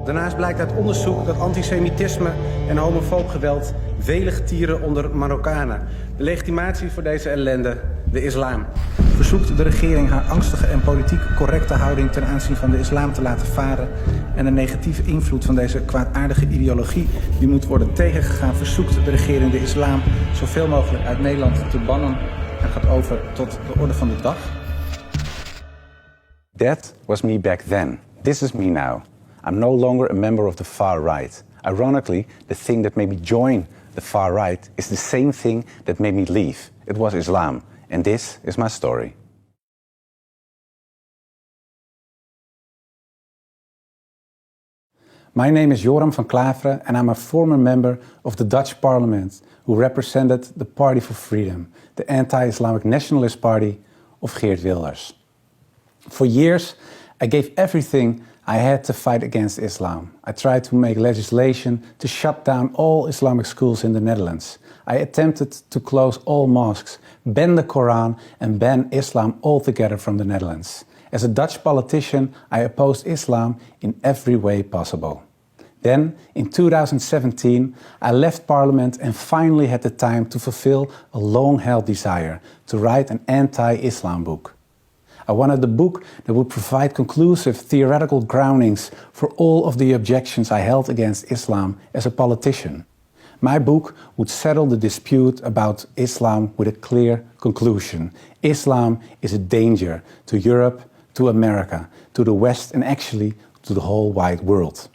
Daarnaast blijkt uit onderzoek dat antisemitisme en homofoob geweld welig tieren onder Marokkanen. De legitimatie voor deze ellende, de islam. Verzoekt de regering haar angstige en politiek correcte houding ten aanzien van de islam te laten varen en de negatieve invloed van deze kwaadaardige ideologie die moet worden tegengegaan, verzoekt de regering de islam zoveel mogelijk uit Nederland te bannen en gaat over tot de orde van de dag. That was me back then. This is me now. I'm no longer a member of the far right. Ironically, the thing that made me join the far right is the same thing that made me leave. It was Islam. And this is my story. My name is Joram van Klaveren and I'm a former member of the Dutch Parliament who represented the Party for Freedom, the anti-Islamic nationalist party of Geert Wilders. For years, I gave everything I had to fight against Islam. I tried to make legislation to shut down all Islamic schools in the Netherlands. I attempted to close all mosques, ban the Quran and ban Islam altogether from the Netherlands. As a Dutch politician, I opposed Islam in every way possible. Then, in 2017, I left Parliament and finally had the time to fulfill a long-held desire to write an anti-Islam book. I wanted a book that would provide conclusive theoretical groundings for all of the objections I held against Islam as a politician. My book would settle the dispute about Islam with a clear conclusion. Islam is a danger to Europe, to America, to the West and actually to the whole wide world.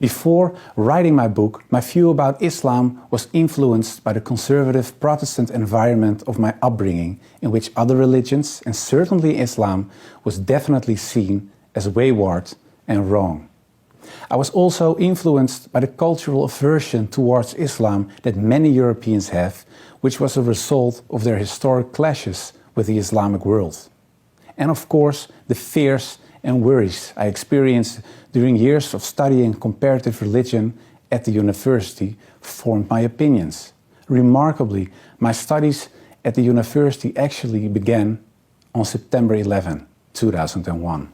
Before writing my book, my view about Islam was influenced by the conservative Protestant environment of my upbringing, in which other religions, and certainly Islam, was definitely seen as wayward and wrong. I was also influenced by the cultural aversion towards Islam that many Europeans have, which was a result of their historic clashes with the Islamic world. And of course, the fears and worries I experienced during years of studying comparative religion at the university formed my opinions. Remarkably, my studies at the university actually began on September 11, 2001.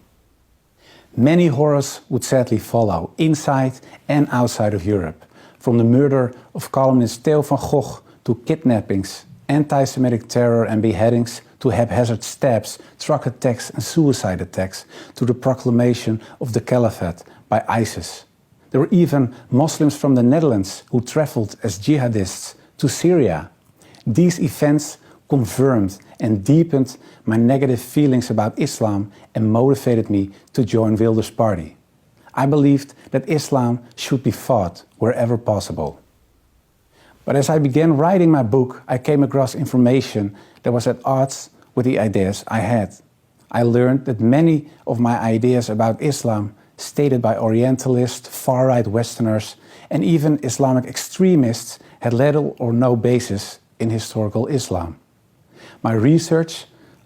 Many horrors would sadly follow, inside and outside of Europe. From the murder of columnist Theo van Gogh to kidnappings, anti-Semitic terror and beheadings, to haphazard stabs, truck attacks and suicide attacks, to the proclamation of the caliphate by ISIS. There were even Muslims from the Netherlands who traveled as jihadists to Syria. These events confirmed and deepened my negative feelings about Islam and motivated me to join Wilders' party. I believed that Islam should be fought wherever possible. But as I began writing my book, I came across information that was at odds with the ideas I had. I learned that many of my ideas about Islam, stated by Orientalists, far-right Westerners, and even Islamic extremists, had little or no basis in historical Islam. My research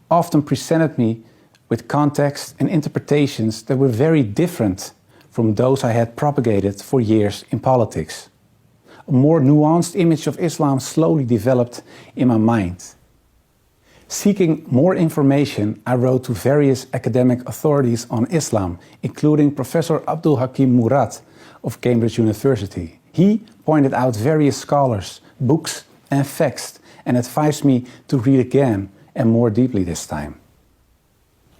often presented me with context and interpretations that were very different from those I had propagated for years in politics. A more nuanced image of Islam slowly developed in my mind. Seeking more information, I wrote to various academic authorities on Islam, including Professor Abdul Hakim Murad of Cambridge University. He pointed out various scholars, books and facts and advised me to read again and more deeply this time.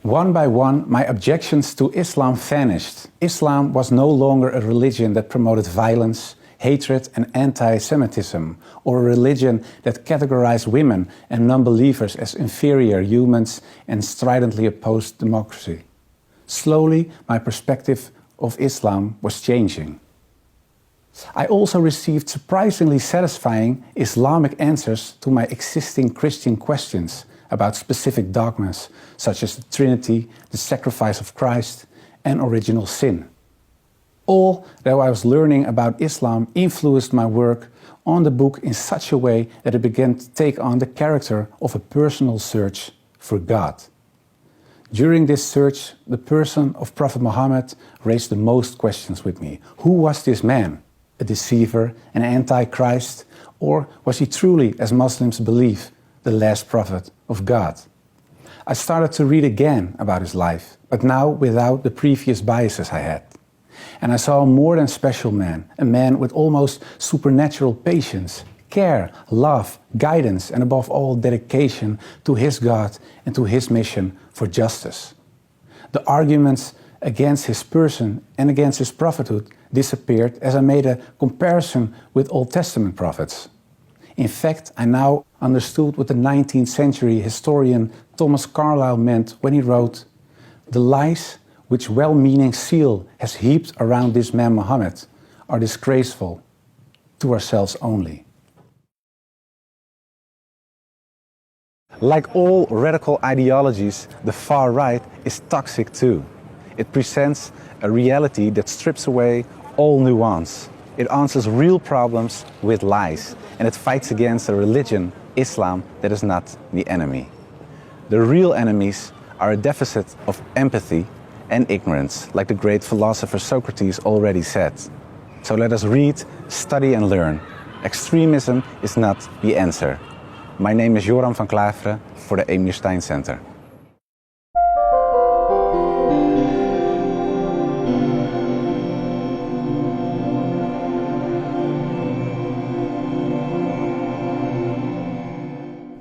One by one, my objections to Islam vanished. Islam was no longer a religion that promoted violence, hatred and anti-Semitism, or a religion that categorized women and non-believers as inferior humans and stridently opposed democracy. Slowly, my perspective of Islam was changing. I also received surprisingly satisfying Islamic answers to my existing Christian questions about specific dogmas, such as the Trinity, the sacrifice of Christ, and original sin. All that I was learning about Islam influenced my work on the book in such a way that it began to take on the character of a personal search for God. During this search, the person of Prophet Muhammad raised the most questions with me. Who was this man? A deceiver, an antichrist, or was he truly, as Muslims believe, the last prophet of God? I started to read again about his life, but now without the previous biases I had. And I saw a more than special man, a man with almost supernatural patience, care, love, guidance, and above all, dedication to his God and to his mission for justice. The arguments against his person and against his prophethood disappeared as I made a comparison with Old Testament prophets. In fact, I now understood what the 19th century historian Thomas Carlyle meant when he wrote, "The lies which well-meaning zeal has heaped around this man Muhammad are disgraceful to ourselves only." Like all radical ideologies, the far right is toxic too. It presents a reality that strips away all nuance. It answers real problems with lies, and it fights against a religion, Islam, that is not the enemy. The real enemies are a deficit of empathy and ignorance, like the great philosopher Socrates already said. So let us read, study and learn. Extremism is not the answer. My name is Joram van Klaveren for the Emir Stein Center.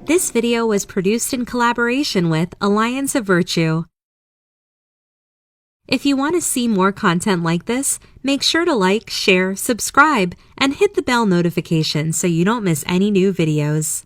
This video was produced in collaboration with Alliance of Virtue. If you want to see more content like this, make sure to like, share, subscribe, and hit the bell notification so you don't miss any new videos.